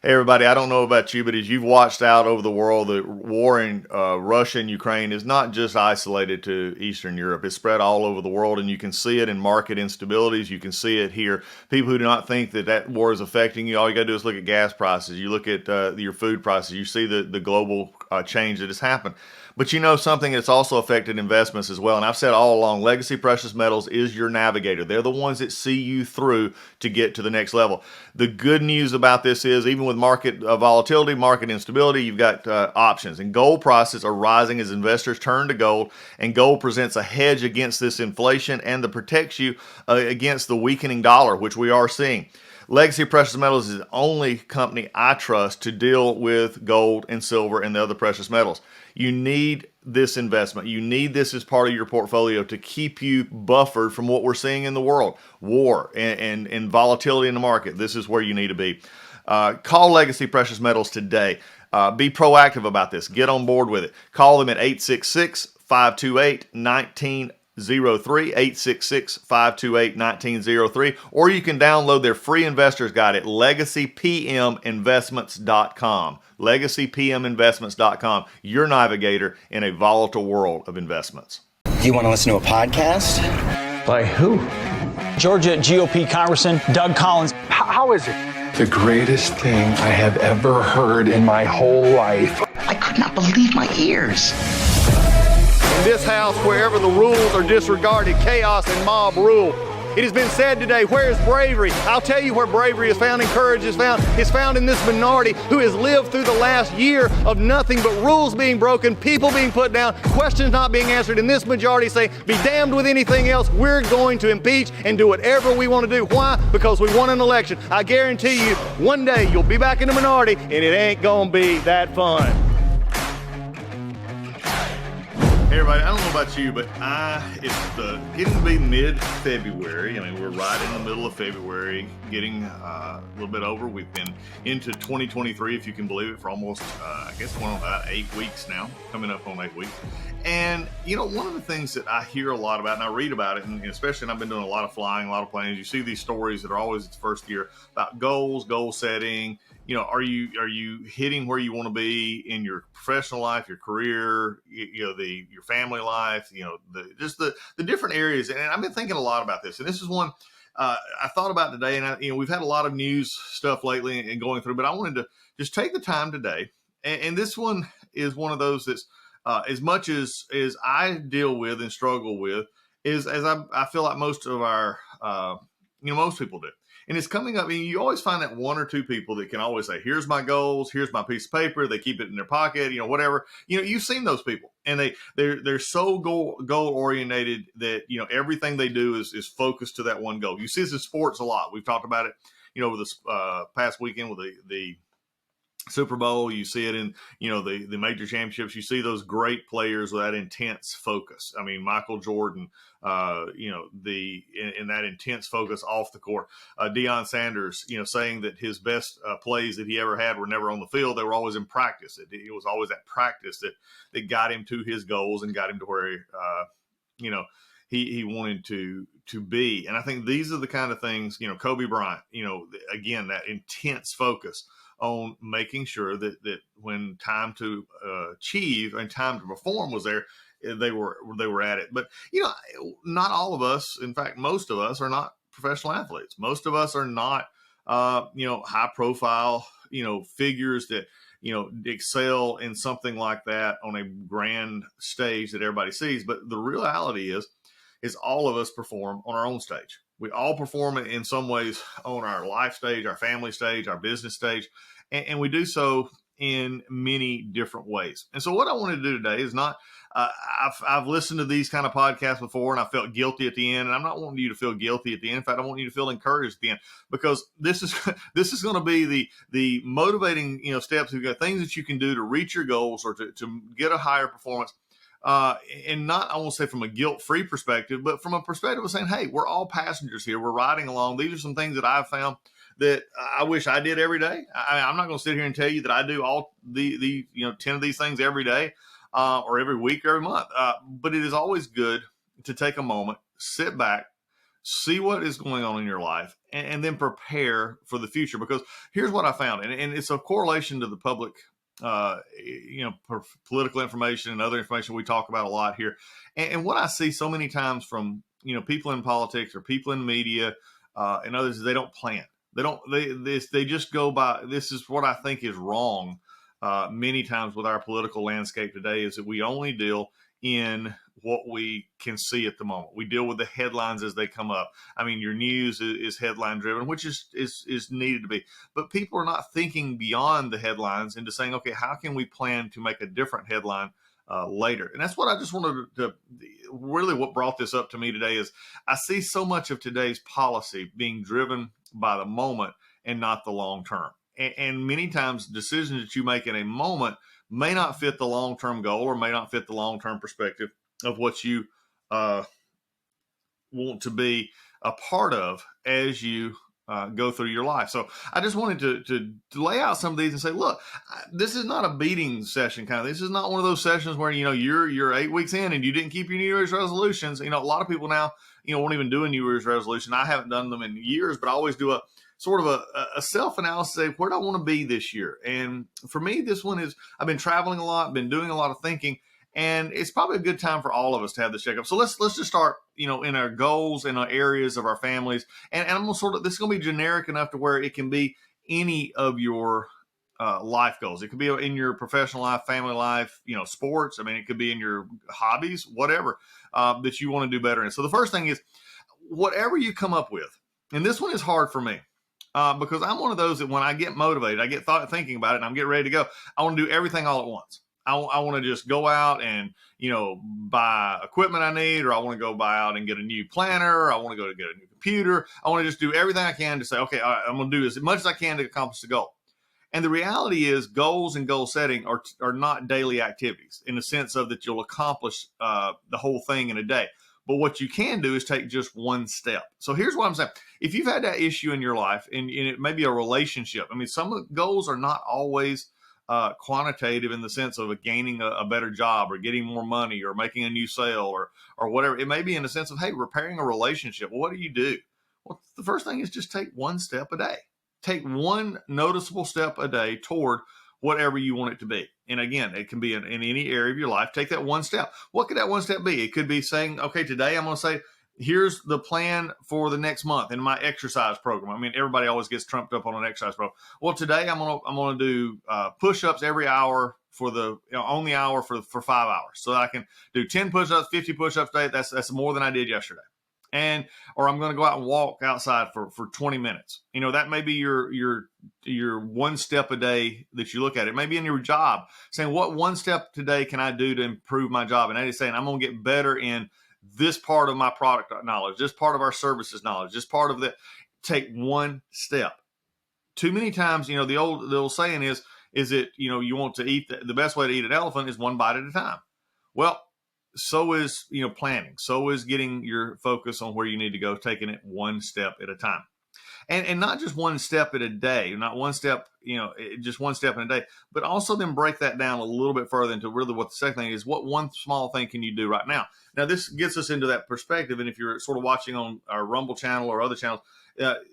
Hey everybody, I don't know about you, but as you've watched out over the world, the war in Russia and Ukraine is not just isolated to Eastern Europe. It's spread all over the world, and you can see it in market instabilities. You can see it here. People who do not think that that war is affecting you, all you got to do is look at gas prices. You look at your food prices. You see the global change that has happened. But you know something that's also affected investments as well. And I've said all along, Legacy Precious Metals is your navigator. They're the ones that see you through to get to the next level. The good news about this is, even with market volatility, market instability, you've got options. And gold prices are rising as investors turn to gold. And gold presents a hedge against this inflation and that protects you against the weakening dollar, which we are seeing. Legacy Precious Metals is the only company I trust to deal with gold and silver and the other precious metals. You need this investment. You need this as part of your portfolio to keep you buffered from what we're seeing in the world, war and volatility in the market. This is where you need to be. Call Legacy Precious Metals today. Be proactive about this. Get on board with it. Call them at 866 528 1903, 866 528 1903, or you can download their free investor's guide at legacypminvestments.com. Legacypminvestments.com, your navigator in a volatile world of investments. Do you want to listen to a podcast? By who? Georgia GOP Congressman Doug Collins. How is it? The greatest thing I have ever heard in my whole life. I could not believe my ears. In this house, wherever the rules are disregarded, chaos and mob rule. It has been said today, where is bravery? I'll tell you where bravery is found and courage is found. It's found in this minority who has lived through the last year of nothing but rules being broken, people being put down, questions not being answered, and this majority say, be damned with anything else. We're going to impeach and do whatever we want to do. Why? Because we won an election. I guarantee you, one day you'll be back in the minority and it ain't gonna be that fun. Hey everybody, I don't know about you, but it's getting to be mid-February. I mean, we're right in the middle of February, getting a little bit over. We've been into 2023, if you can believe it, for almost, I guess, about 8 weeks now, coming up on 8 weeks. And, you know, one of the things that I hear a lot about, and I read about it, and especially, and I've been doing a lot of flying, a lot of planes, you see these stories that are always its first year about goals, goal setting. You know, are you hitting where you want to be in your professional life, your career, your family life, the different areas. And I've been thinking a lot about this. And this is one I thought about today. And we've had a lot of news stuff lately and going through, but I wanted to just take the time today. And this one is one of those that's as much as I deal with and struggle with, is as I feel like most of our most people do. And it's coming up. I mean, you always find that one or two people that can always say, here's my goals, here's my piece of paper. They keep it in their pocket, whatever. You've seen those people, and they're so goal oriented that, everything they do is focused to that one goal. You see this in sports a lot. We've talked about it, over this past weekend with the Super Bowl. You see it in, the major championships. You see those great players with that intense focus. I mean, Michael Jordan, in that intense focus off the court. Deion Sanders, saying that his best plays that he ever had were never on the field. They were always in practice. It was always that practice that got him to his goals and got him to where, he wanted to be. And I think these are the kind of things, Kobe Bryant, again, that intense focus on making sure that when time to achieve and time to perform was there, they were at it. But not all of us, in fact, most of us are not professional athletes. Most of us are not high profile figures that excel in something like that on a grand stage that everybody sees. But the reality is all of us perform on our own stage. We all perform in some ways on our life stage, our family stage, our business stage, and we do so in many different ways. And so what I wanted to do today is not, I've listened to these kind of podcasts before and I felt guilty at the end, and I'm not wanting you to feel guilty at the end. In fact, I want you to feel encouraged at the end, because this is going to be the motivating, steps. We've got things that you can do to reach your goals or to get a higher performance. And not, I won't say from a guilt-free perspective, but from a perspective of saying, hey, we're all passengers here. We're riding along. These are some things that I've found that I wish I did every day. I'm not going to sit here and tell you that I do all the 10 of these things every day, or every week or every month. But it is always good to take a moment, sit back, see what is going on in your life, and then prepare for the future. Because here's what I found, and it's a correlation to the public, political information and other information we talk about a lot here. And what I see so many times from, people in politics or people in media and others, is they don't plan. They just go by. This is what I think is wrong many times with our political landscape today, is that we only deal in what we can see at the moment. We deal with the headlines as they come up. I mean, your news is headline driven, which is needed to be, but people are not thinking beyond the headlines into saying, okay, how can we plan to make a different headline later? And that's what I just wanted to really, what brought this up to me today is I see so much of today's policy being driven by the moment and not the long term. And many times decisions that you make in a moment may not fit the long-term goal or may not fit the long-term perspective of what you want to be a part of as you go through your life. So I just wanted to lay out some of these and say, look, this is not a beating session kind of. This is not one of those sessions where, you're 8 weeks in and you didn't keep your New Year's resolutions. A lot of people now, won't even do a New Year's resolution. I haven't done them in years, but I always do a sort of a self-analysis, say, where do I want to be this year? And for me, this one is, I've been traveling a lot, been doing a lot of thinking, and it's probably a good time for all of us to have this checkup. So let's just start, in our goals, in our areas of our families. And I'm going to this is going to be generic enough to where it can be any of your life goals. It could be in your professional life, family life, sports. I mean, it could be in your hobbies, whatever that you want to do better in. So the first thing is, whatever you come up with, and this one is hard for me. Because I'm one of those that when I get motivated, I get thinking about it and I'm getting ready to go, I want to do everything all at once. I want to just go out and, buy equipment I need, or I want to go buy out and get a new planner. Or I want to go to get a new computer. I want to just do everything I can to say, okay, all right, I'm going to do as much as I can to accomplish the goal. And the reality is goals and goal setting are not daily activities in the sense of that you'll accomplish the whole thing in a day. But what you can do is take just one step. So here's what I'm saying. If you've had that issue in your life, and it may be a relationship, I mean, some of the goals are not always quantitative in the sense of gaining a better job or getting more money or making a new sale or whatever. It may be in the sense of, hey, repairing a relationship. Well, what do? Well, the first thing is just take one step a day. Take one noticeable step a day toward whatever you want it to be. And again, it can be in any area of your life. Take that one step. What could that one step be? It could be saying, okay, today I'm going to say, here's the plan for the next month in my exercise program. I mean, everybody always gets trumped up on an exercise program. Well, today I'm going to do push-ups every hour for on the hour for 5 hours, so that I can do 10 push-ups, 50 push-ups a day. That's more than I did yesterday. Or I'm going to go out and walk outside for 20 minutes. That may be your one step a day that you look at. It may be in your job, saying, what one step today can I do to improve my job? And that is saying, I'm going to get better in this part of my product knowledge, this part of our services knowledge, this part of the, take one step. Too many times, the old saying is that, you want to eat, the best way to eat an elephant is one bite at a time. Well, so is, planning. So is getting your focus on where you need to go, taking it one step at a time. And not just one step at a day, not one step, just one step in a day, but also then break that down a little bit further into really what the second thing is. What one small thing can you do right now? Now, this gets us into that perspective. And if you're sort of watching on our Rumble channel or other channels,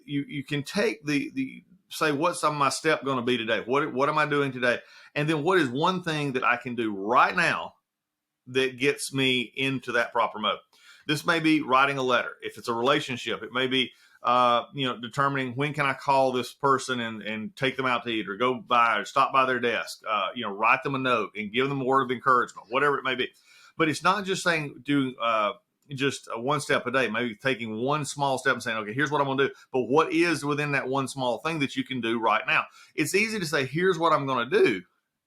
you can take say, what's my step going to be today? What am I doing today? And then what is one thing that I can do right now that gets me into that proper mode? This may be writing a letter. If it's a relationship, it may be, determining when can I call this person and take them out to eat, or go by or stop by their desk, write them a note and give them a word of encouragement, whatever it may be. But it's not just saying doing just one step a day, maybe taking one small step and saying, okay, here's what I'm going to do. But what is within that one small thing that you can do right now? It's easy to say, here's what I'm going to do,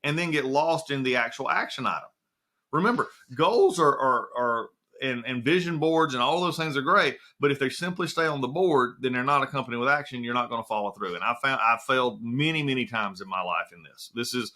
and then get lost in the actual action item. Remember, goals and vision boards and all those things are great, but if they simply stay on the board, then they're not accompanied with action. You're not going to follow through. And I've failed many, many times in my life in this. This is,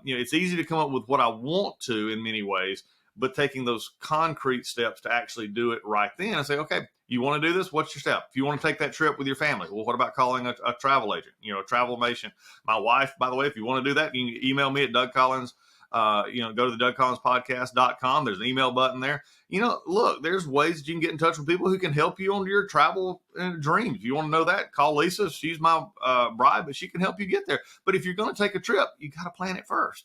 it's easy to come up with what I want to in many ways, but taking those concrete steps to actually do it right then and say, okay, you want to do this? What's your step? If you want to take that trip with your family, well, what about calling a travel agent, a travel agent? My wife, by the way, if you want to do that, you can email me at Doug Collins go to the DougCollinsPodcast.com. There's an email button there. Look, there's ways that you can get in touch with people who can help you on your travel dreams. If you want to know that, call Lisa. She's my bride, but she can help you get there. But if you're going to take a trip, you got to plan it first.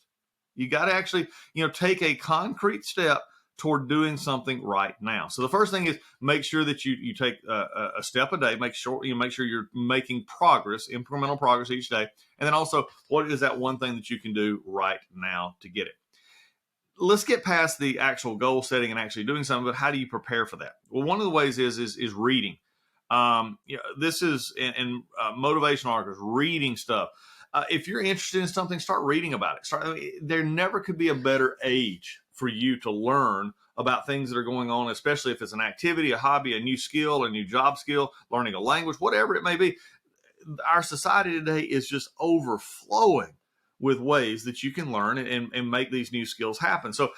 You got to actually, take a concrete step toward doing something right now. So the first thing is make sure that you take a step a day. Make sure you're making progress, incremental progress each day. And then also, what is that one thing that you can do right now to get it? Let's get past the actual goal setting and actually doing something, but how do you prepare for that? Well, one of the ways is reading. This is in motivational articles, reading stuff. If you're interested in something, start reading about it. There never could be a better age for you to learn about things that are going on, especially if it's an activity, a hobby, a new skill, a new job skill, learning a language, whatever it may be. Our society today is just overflowing with ways that you can learn and make these new skills happen. So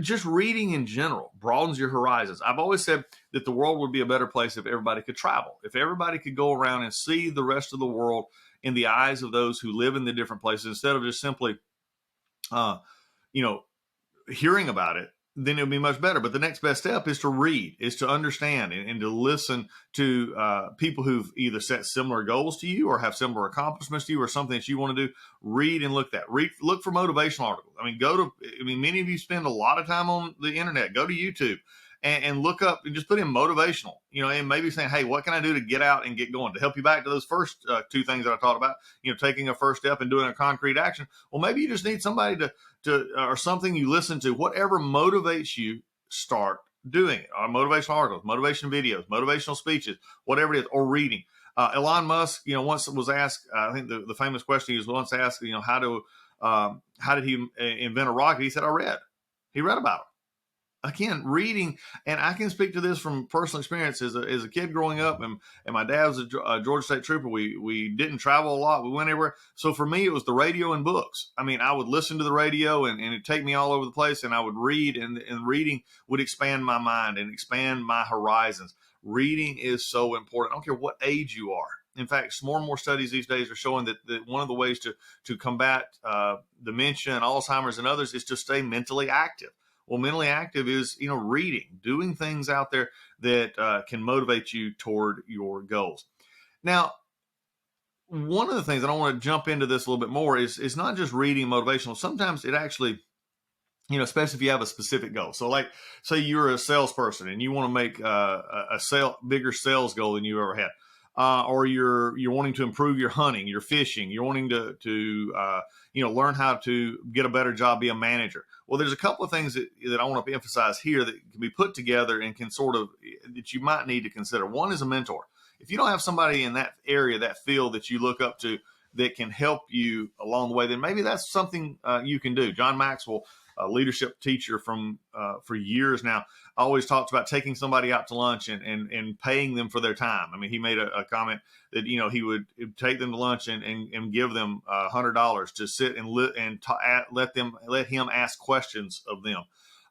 just reading in general broadens your horizons. I've always said that the world would be a better place if everybody could travel, if everybody could go around and see the rest of the world in the eyes of those who live in the different places, instead of just simply, hearing about it, then it would be much better. But the next best step is to read, is to understand and to listen to people who've either set similar goals to you or have similar accomplishments to you or something that you want to do. Read and look for motivational articles. Many of you spend a lot of time on the internet. Go to YouTube and look up and just put in motivational, and maybe saying, hey, what can I do to get out and get going, to help you back to those first two things that I talked about, taking a first step and doing a concrete action. Well, maybe you just need somebody to or something you listen to, whatever motivates you, start doing it. Motivational articles, motivation videos, motivational speeches, whatever it is, or reading. Elon Musk, once was asked, I think the famous question he was once asked, how did he invent a rocket? He said, he read about it. Again, reading, and I can speak to this from personal experience as a kid growing up, and my dad was a Georgia State Trooper. We didn't travel a lot. We went everywhere. So for me, it was the radio and books. I would listen to the radio and it'd take me all over the place, and I would read, and reading would expand my mind and expand my horizons. Reading is so important. I don't care what age you are. In fact, more and more studies these days are showing that one of the ways to combat dementia and Alzheimer's and others is to stay mentally active. Well, mentally active is, reading, doing things out there that can motivate you toward your goals. Now, one of the things, and I want to jump into this a little bit more, is not just reading motivational. Sometimes it actually, especially if you have a specific goal. So like, say you're a salesperson and you want to make a bigger sales goal than you ever had. Or you're wanting to improve your hunting, your fishing, you're wanting to learn how to get a better job, be a manager. Well, there's a couple of things that I want to emphasize here that can be put together and that you might need to consider. One is a mentor. If you don't have somebody in that area, that field that you look up to that can help you along the way, then maybe that's something you can do. John Maxwell, a leadership teacher for years now, always talks about taking somebody out to lunch and paying them for their time. He made a comment that, he would take them to lunch and give them $100 to sit and let him ask questions of them.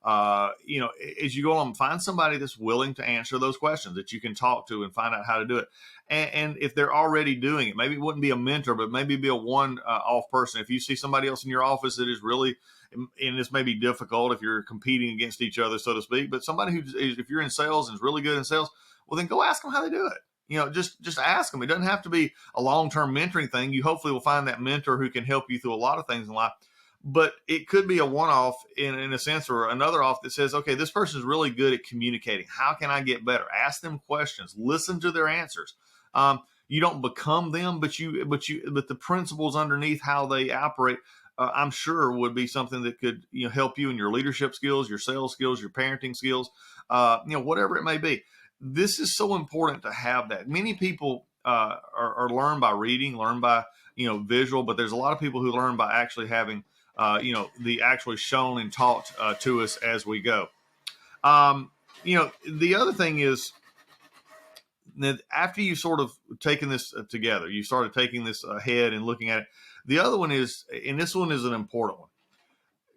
As you go on, find somebody that's willing to answer those questions that you can talk to and find out how to do it. And if they're already doing it, maybe it wouldn't be a mentor, but maybe be a one-off person. If you see somebody else in your office that is really, and this may be difficult if you're competing against each other, so to speak, but somebody if you're in sales and is really good in sales, well, then go ask them how they do it. Just ask them. It doesn't have to be a long-term mentoring thing. You hopefully will find that mentor who can help you through a lot of things in life. But it could be a one-off in a sense, or another off that says, okay, this person is really good at communicating. How can I get better? Ask them questions. Listen to their answers. You don't become them, but the principles underneath how they operate, I'm sure would be something that could help you in your leadership skills, your sales skills, your parenting skills, whatever it may be. This is so important to have that. Many people are learned by reading, learn by visual, but there's a lot of people who learn by actually having the actually shown and taught to us as we go. The other thing is that after you sort of taken this together, you started taking this ahead and looking at it. The other one is, and this one is an important one,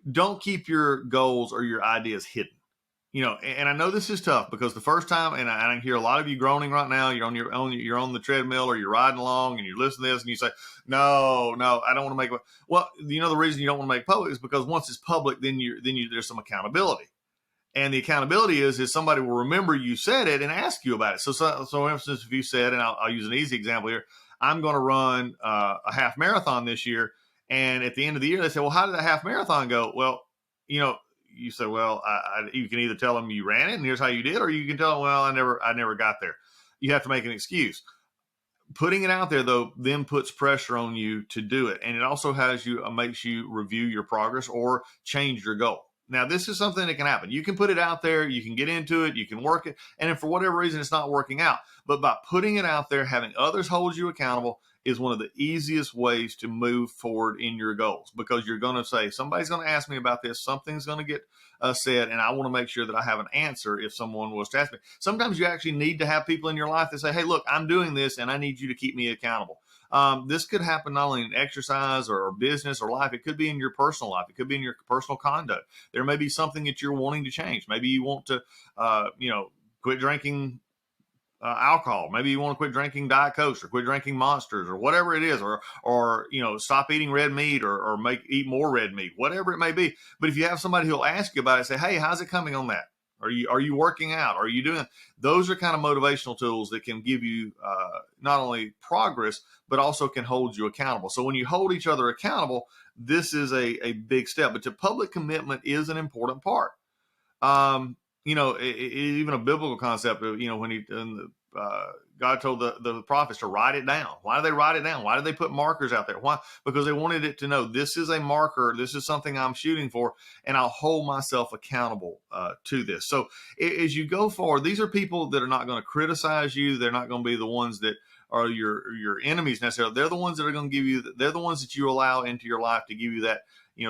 don't keep your goals or your ideas hidden. and I know this is tough because the first time, and I hear a lot of you groaning right now. You're on the treadmill or you're riding along and you're listening to this and you say, no, I don't want to make it. Well, the reason you don't want to make it public is because once it's public, then there's some accountability. And the accountability is somebody will remember you said it and ask you about it. So for instance, if you said, and I'll use an easy example here, I'm going to run a half marathon this year. And at the end of the year, they say, well, how did that half marathon go? Well, you say, well, you can either tell them you ran it and here's how you did, or you can tell them, well, I never got there. You have to make an excuse. Putting it out there, though, then puts pressure on you to do it. And it also makes you review your progress or change your goal. Now, this is something that can happen. You can put it out there, you can get into it, you can work it, and if for whatever reason it's not working out, but by putting it out there, having others hold you accountable is one of the easiest ways to move forward in your goals, because you're going to say, somebody's going to ask me about this, something's going to get said, and I want to make sure that I have an answer if someone was to ask me. Sometimes you actually need to have people in your life that say, hey, look, I'm doing this, and I need you to keep me accountable. This could happen not only in exercise or business or life. It could be in your personal life. It could be in your personal conduct. There may be something that you're wanting to change. Maybe you want to, quit drinking alcohol. Maybe you want to quit drinking Diet Coke or quit drinking Monsters or whatever it is, or stop eating red meat or eat more red meat, whatever it may be. But if you have somebody who'll ask you about it, say, hey, how's it coming on that? Are you working out? Are you doing? Those are kind of motivational tools that can give you not only progress, but also can hold you accountable. So when you hold each other accountable, this is a big step. But to public commitment is an important part. Even a biblical concept of, when God told the prophets to write it down. Why do they write it down? Why did they put markers out there? Why? Because they wanted it to know this is a marker. This is something I'm shooting for, and I'll hold myself accountable to this. So as you go forward, these are people that are not going to criticize you. They're not going to be the ones that are your enemies necessarily. They're the ones that are going to give you. They're the ones that you allow into your life to give you that,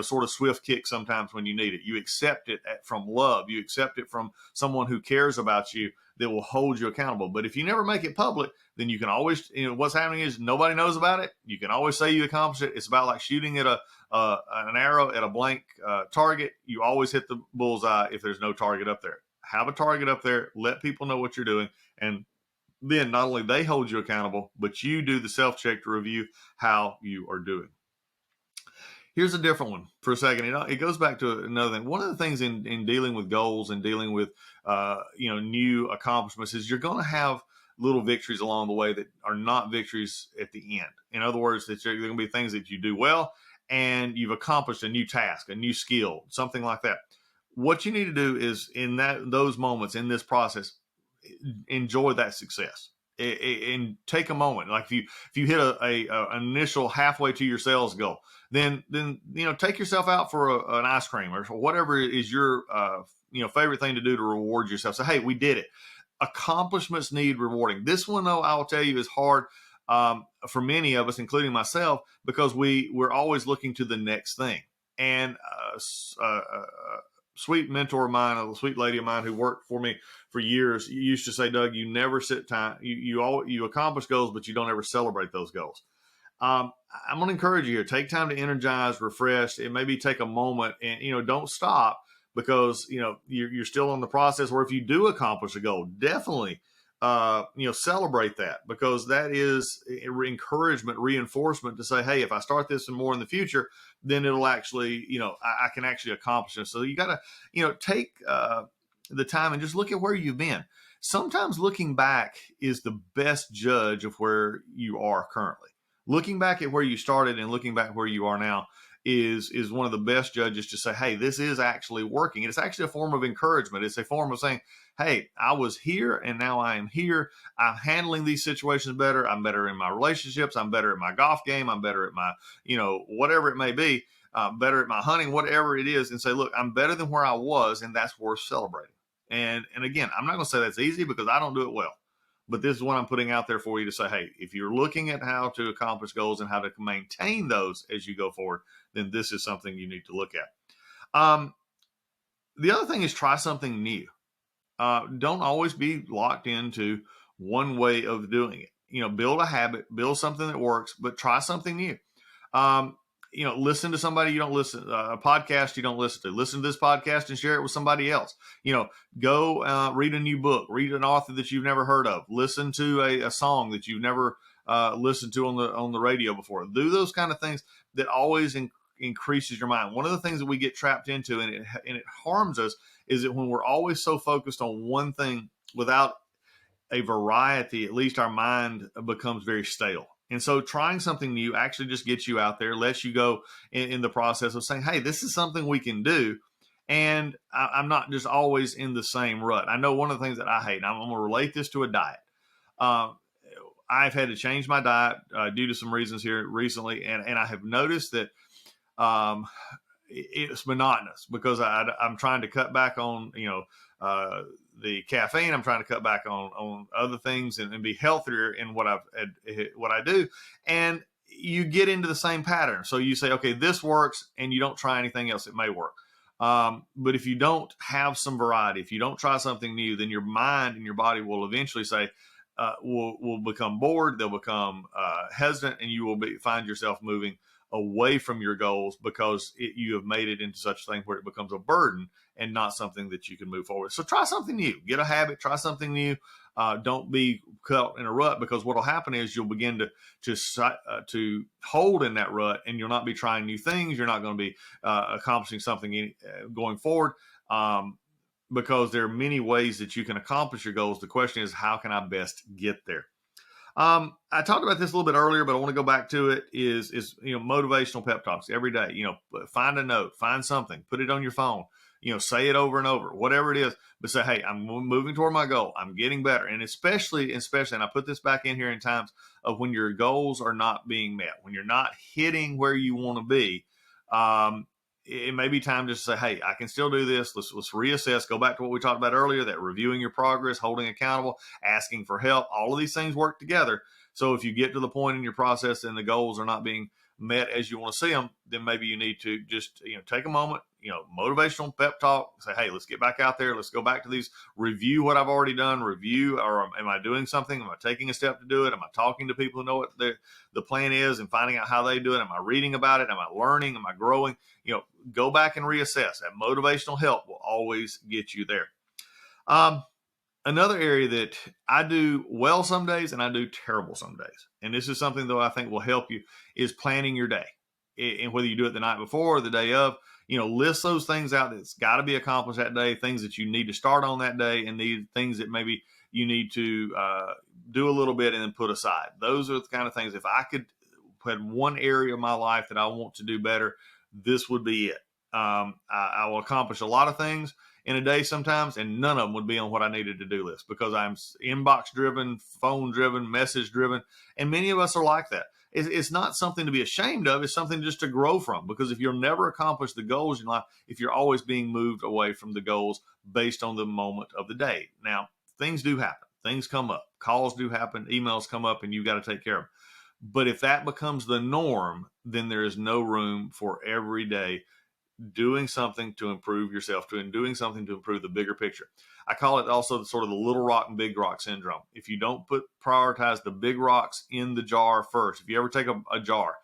sort of swift kick sometimes when you need it. You accept it from love. You accept it from someone who cares about you, that will hold you accountable. But if you never make it public, then you can always, what's happening is nobody knows about it. You can always say you accomplished it. It's about like shooting at an arrow at a blank target. You always hit the bullseye if there's no target up there. Have a target up there. Let people know what you're doing. And then not only they hold you accountable, but you do the self-check to review how you are doing. Here's a different one for a second. It goes back to another thing. One of the things in dealing with goals and dealing with, new accomplishments is you're going to have little victories along the way that are not victories at the end. In other words, that they're going to be things that you do well and you've accomplished a new task, a new skill, something like that. What you need to do is in those moments in this process, enjoy that success. And take a moment. Like if you hit an initial halfway to your sales goal, then take yourself out for an ice cream or whatever is your favorite thing to do to reward yourself. So hey, we did it. Accomplishments need rewarding. This one, though, I will tell you, is hard for many of us, including myself, because we're always looking to the next thing. And sweet mentor of mine, a sweet lady of mine who worked for me for years, used to say, Doug, you never sit time. You accomplish goals, but you don't ever celebrate those goals. I'm going to encourage you here. Take time to energize, refresh. It maybe take a moment and, don't stop because, you're still in the process. Or if you do accomplish a goal, definitely, celebrate that, because that is encouragement, reinforcement to say, hey, if I start this and more in the future, then it'll actually, I can actually accomplish it. So you got to, take the time and just look at where you've been. Sometimes looking back is the best judge of where you are currently. Looking back at where you started and looking back where you are now is one of the best judges to say, hey, this is actually working. And it's actually a form of encouragement. It's a form of saying, hey, I was here and now I am here. I'm handling these situations better. I'm better in my relationships. I'm better at my golf game. I'm better at my, whatever it may be, better at my hunting, whatever it is. And say, look, I'm better than where I was, and that's worth celebrating. And again, I'm not going to say that's easy because I don't do it well. But this is what I'm putting out there for you to say, hey, if you're looking at how to accomplish goals and how to maintain those as you go forward, then this is something you need to look at. The other thing is try something new. Don't always be locked into one way of doing it. Build a habit, build something that works, but try something new. listen to somebody you don't listen, a podcast you don't listen to. Listen to this podcast and share it with somebody else. Go read a new book, read an author that you've never heard of, listen to a song that you've never listened to on the radio before. Do those kind of things that always increases your mind. One of the things that we get trapped into, and it harms us, is that when we're always so focused on one thing without a variety, at least our mind becomes very stale. And so trying something new actually just gets you out there, lets you go in the process of saying, hey, this is something we can do. And I'm not just always in the same rut. I know one of the things that I hate, and I'm going to relate this to a diet. I've had to change my diet due to some reasons here recently. And I have noticed that it's monotonous because I'm trying to cut back on, the caffeine. I'm trying to cut back on other things and be healthier in what I do. And you get into the same pattern. So you say, okay, this works, and you don't try anything else. It may work. But if you don't have some variety, if you don't try something new, then your mind and your body will eventually say, will become bored. They'll become hesitant, and you will find yourself moving away from your goals because you have made it into such a thing where it becomes a burden and not something that you can move forward. So try something new, get a habit, try something new. Don't be caught in a rut, because what will happen is you'll begin to hold in that rut, and you'll not be trying new things. You're not going to be accomplishing something going forward, because there are many ways that you can accomplish your goals. The question is, how can I best get there? I talked about this a little bit earlier, but I want to go back to it. Is motivational pep talks every day. Find a note, find something, put it on your phone. Say it over and over, whatever it is. But say, hey, I'm moving toward my goal. I'm getting better, and especially, and I put this back in here in times of when your goals are not being met, when you're not hitting where you want to be. It may be time just to say, hey, I can still do this. Let's reassess. Go back to what we talked about earlier, that reviewing your progress, holding accountable, asking for help. All of these things work together. So if you get to the point in your process and the goals are not being met as you want to see them, then maybe you need to just, take a moment, motivational pep talk, say, hey, let's get back out there. Let's go back to these, review what I've already done, or am I doing something? Am I taking a step to do it? Am I talking to people who know what the plan is and finding out how they do it? Am I reading about it? Am I learning? Am I growing? Go back and reassess. That motivational help will always get you there. Another area that I do well some days and I do terrible some days, and this is something though I think will help you, is planning your day. And whether you do it the night before or the day of, list those things out that's got to be accomplished that day, things that you need to start on that day, and things that maybe you need to do a little bit and then put aside. Those are the kind of things, if I could put one area of my life that I want to do better, this would be it. I will accomplish a lot of things in a day sometimes, and none of them would be on what I needed to do list, because I'm inbox driven, phone driven, message driven, and many of us are like that. It's not something to be ashamed of. It's something just to grow from, because if you'll never accomplish the goals in life, if you're always being moved away from the goals based on the moment of the day. Now, things do happen. Things come up. Calls do happen. Emails come up, and you've got to take care of them. But if that becomes the norm, then there is no room for every day doing something to improve yourself, doing something to improve the bigger picture. I call it also sort of the little rock and big rock syndrome. If you don't prioritize the big rocks in the jar first, if you ever take a jar,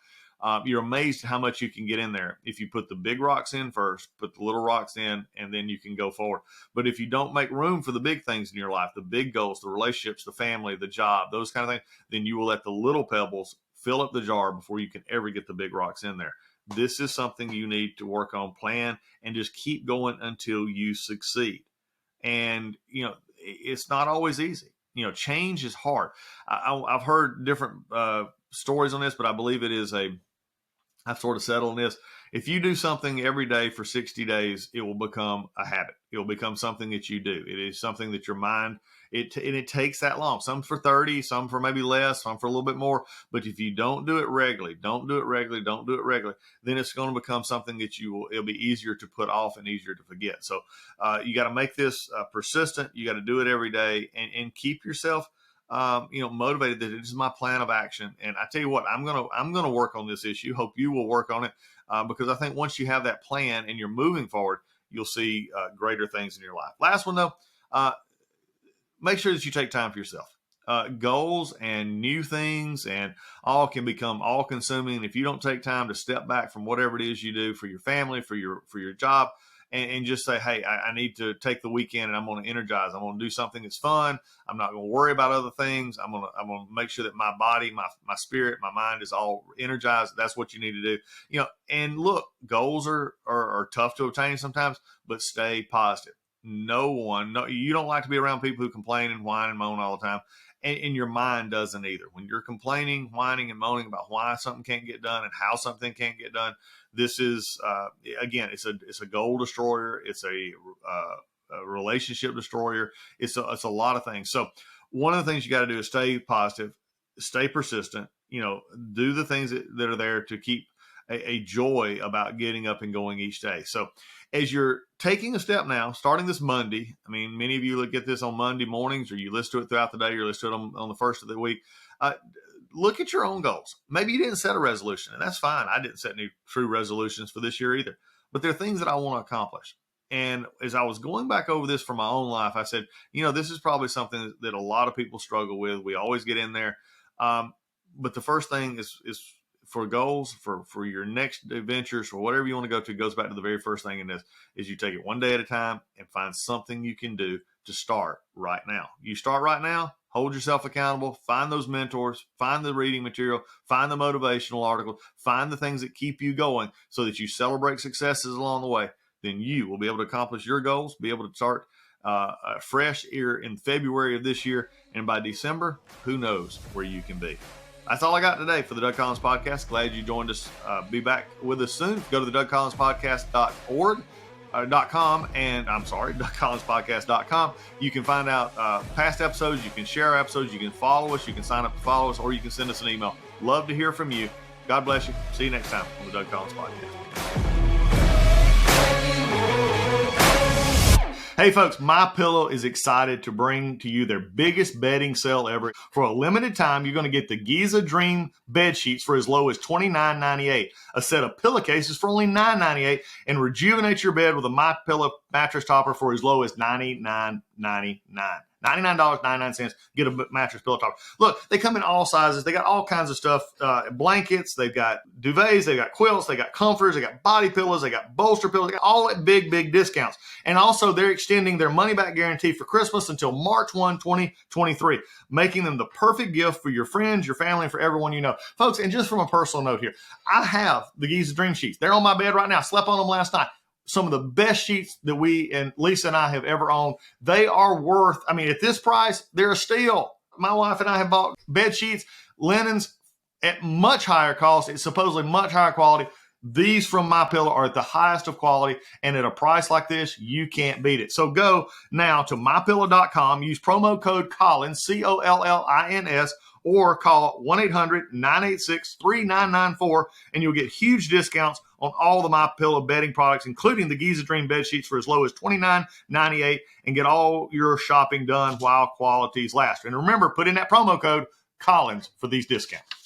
you're amazed at how much you can get in there. If you put the big rocks in first, put the little rocks in, and then you can go forward. But if you don't make room for the big things in your life, the big goals, the relationships, the family, the job, those kind of things, then you will let the little pebbles fill up the jar before you can ever get the big rocks in there. This is something you need to work on, plan, and just keep going until you succeed. And, it's not always easy. Change is hard. I've heard different stories on this, but I believe I've sort of settled on this. If you do something every day for 60 days, it will become a habit. It will become something that you do. It is something that your mind, it takes that long. Some for 30, some for maybe less, some for a little bit more. But if you don't do it regularly, then it's going to become something that it'll be easier to put off and easier to forget. So you got to make this persistent. You got to do it every day, and keep yourself motivated that it is my plan of action. And I tell you what, I'm gonna work on this issue. Hope you will work on it, because I think once you have that plan and you're moving forward, you'll see greater things in your life. Last one though, make sure that you take time for yourself. goals and new things and all can become all consuming if you don't take time to step back from whatever it is you do for your family, for your job, and just say, hey, I need to take the weekend and I'm going to energize. I'm going to do something that's fun. I'm not going to worry about other things. I'm going to make sure that my body, my spirit, my mind is all energized. That's what you need to do. You know, and look, goals are tough to obtain sometimes, but stay positive. No, you don't like to be around people who complain and whine and moan all the time. And your mind doesn't either. When you're complaining, whining, and moaning about why something can't get done and how something can't get done, this is again, it's a goal destroyer. It's a relationship destroyer. It's a lot of things. So one of the things you got to do is stay positive, stay persistent. You know, do the things that are there to keep a joy about getting up and going each day. So as you're taking a step now, starting this Monday, I mean, many of you get this on Monday mornings, or you listen to it throughout the day, or listen to it on the first of the week. Look at your own goals. Maybe you didn't set a resolution, and that's fine. I didn't set any true resolutions for this year either, but there are things that I want to accomplish. And as I was going back over this for my own life, I said, you know, this is probably something that a lot of people struggle with. We always get in there. But the first thing is for goals, for your next adventures, for whatever you want to go to, goes back to the very first thing in this, is you take it one day at a time and find something you can do to start right now. You start right now, hold yourself accountable, find those mentors, find the reading material, find the motivational articles, find the things that keep you going so that you celebrate successes along the way. Then you will be able to accomplish your goals, be able to start fresh here in February of this year. And by December, who knows where you can be. That's all I got today for the Doug Collins Podcast. Glad you joined us. Be back with us soon. Go to the DougCollinsPodcast.com and DougCollinsPodcast.com. You can find out past episodes. You can share episodes. You can follow us. You can sign up to follow us, or you can send us an email. Love to hear from you. God bless you. See you next time on the Doug Collins Podcast. Hey folks, MyPillow is excited to bring to you their biggest bedding sale ever. For a limited time, you're going to get the Giza Dream bed sheets for as low as $29.98, a set of pillowcases for only $9.98, and rejuvenate your bed with a MyPillow mattress topper for as low as $99.99. $99.99, get a mattress pillow topper. Look, they come in all sizes. They got all kinds of stuff, blankets. They've got duvets. They've got quilts. They got comforters. They got body pillows. They got bolster pillows. They got all at big discounts. And also, they're extending their money-back guarantee for Christmas until March 1, 2023, making them the perfect gift for your friends, your family, and for everyone you know. Folks, and just from a personal note here, I have the Giza Dream Sheets. They're on my bed right now. I slept on them last night. Some of the best sheets that we and Lisa and I have ever owned. They are worth, I mean, at this price, they're a steal. My wife and I have bought bed sheets, linens at much higher cost. It's supposedly much higher quality. These from MyPillow are at the highest of quality, and at a price like this, you can't beat it. So go now to MyPillow.com, use promo code Collins, COLLINS, or call 1-800-986-3994, and you'll get huge discounts on all the MyPillow bedding products, including the Giza Dream bed sheets for as low as $29.98, and get all your shopping done while qualities last. And remember, put in that promo code Collins for these discounts.